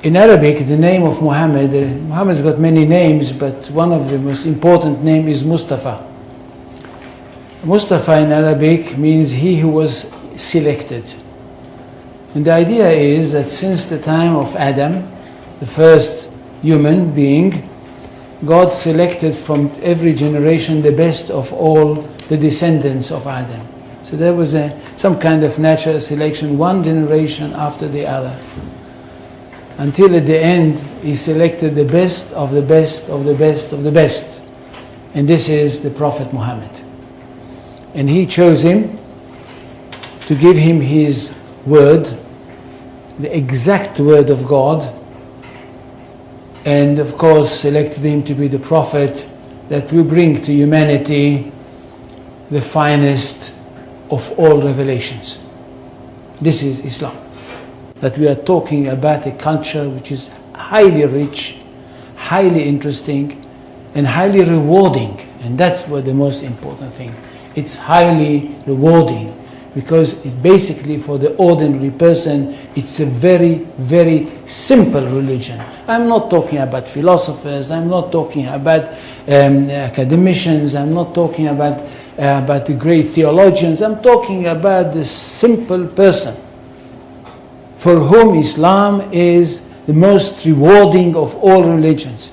In Arabic, the name of Muhammad, Muhammad's got many names, but one of the most important name is Mustafa. Mustafa in Arabic means he who was selected. And the idea is that since the time of Adam, the first human being, God selected from every generation the best of all the descendants of Adam. So there was some kind of natural selection, one generation after the other. Until at the end, he selected the best of the best of the best of the best. And this is the Prophet Muhammad. And he chose him to give him his word, the exact word of God, and of course selected him to be the prophet that will bring to humanity the finest of all revelations. This is Islam. That we are talking about a culture which is highly rich, highly interesting, and highly rewarding. And that's what the most important thing. It's highly rewarding because it basically, for the ordinary person, it's a very, very simple religion. I'm not talking about philosophers, I'm not talking about academicians, I'm not talking about the great theologians, I'm talking about the simple person for whom Islam is the most rewarding of all religions.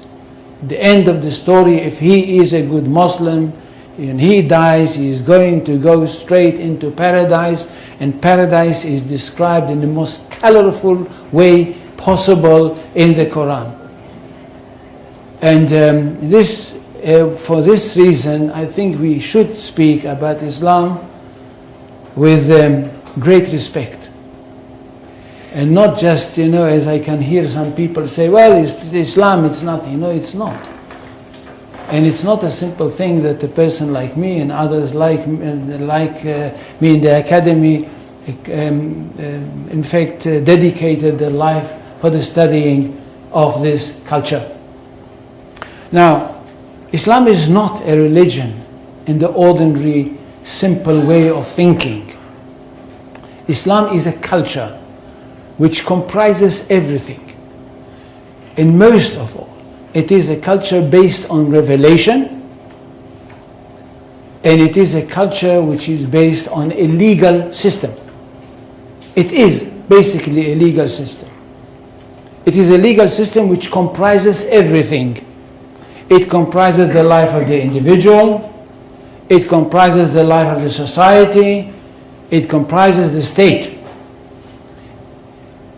At the end of the story, if he is a good Muslim, and he dies, he is going to go straight into paradise, and paradise is described in the most colorful way possible in the Quran. And for this reason, I think we should speak about Islam with great respect. And not just, as I can hear some people say, well, it's Islam, it's nothing. No, it's not. And it's not a simple thing that a person like me and others like me in the academy, in fact, dedicated their life for the studying of this culture. Now, Islam is not a religion in the ordinary, simple way of thinking. Islam is a culture which comprises everything. And most of all, it is a culture based on revelation, and it is a culture which is based on a legal system. It is basically a legal system. It is a legal system which comprises everything. It comprises the life of the individual, it comprises the life of the society, it comprises the state.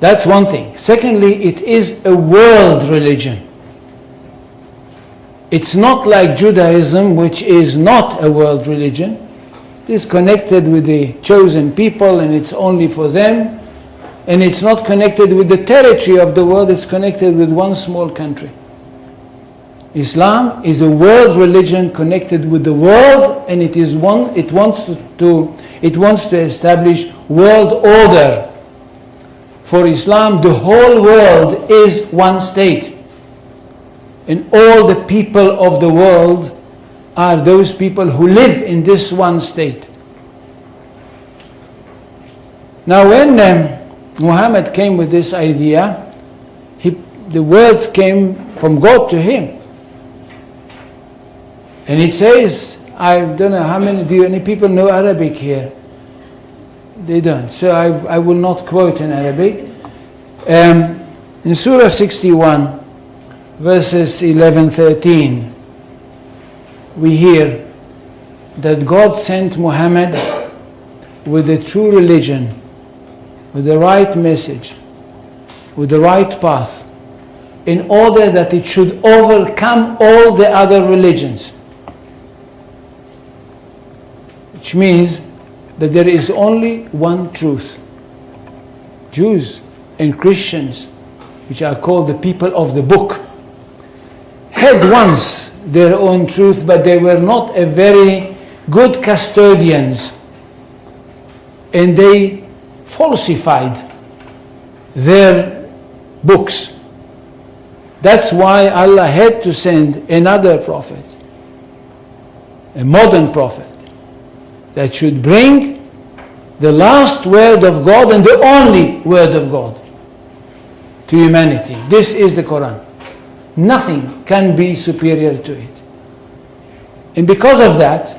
That's one thing. Secondly, it is a world religion. It's not like Judaism, which is not a world religion. It is connected with the chosen people and it's only for them. And it's not connected with the territory of the world, it's connected with one small country. Islam is a world religion connected with the world, and it wants to establish world order. For Islam, the whole world is one state. And all the people of the world are those people who live in this one state. Now when Muhammad came with this idea, the words came from God to him. And it says, I don't know how many, do any people know Arabic here? They don't. So I will not quote in Arabic. In Surah 61, verses 11-13, we hear that God sent Muhammad with the true religion, with the right message, with the right path, in order that it should overcome all the other religions. Which means that there is only one truth. Jews and Christians, which are called the people of the book, had once their own truth, but they were not a very good custodians, and they falsified their books. That's why Allah had to send another prophet, a modern prophet, that should bring the last word of God and the only word of God. to humanity. This is the Quran. Nothing can be superior to it. And because of that,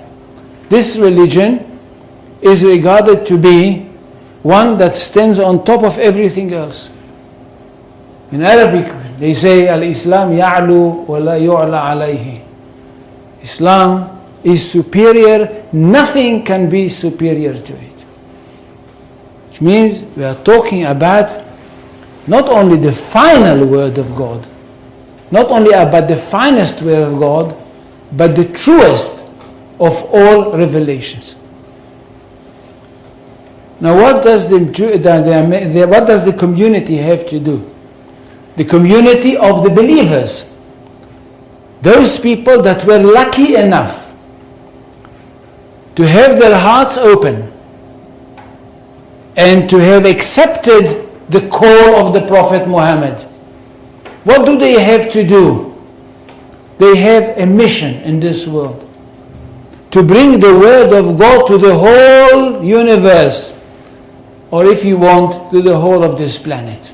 this religion is regarded to be one that stands on top of everything else. In Arabic, they say, Al-Islam ya'lu wa la yu'la alayhi. Islam is superior, nothing can be superior to it. Which means we are talking about not only the final word of God, not only about the finest word of God, but the truest of all revelations. Now what does the community have to do? The community of the believers. Those people that were lucky enough to have their hearts open and to have accepted the call of the Prophet Muhammad. What do they have to do? They have a mission in this world. To bring the word of God to the whole universe. Or if you want, to the whole of this planet.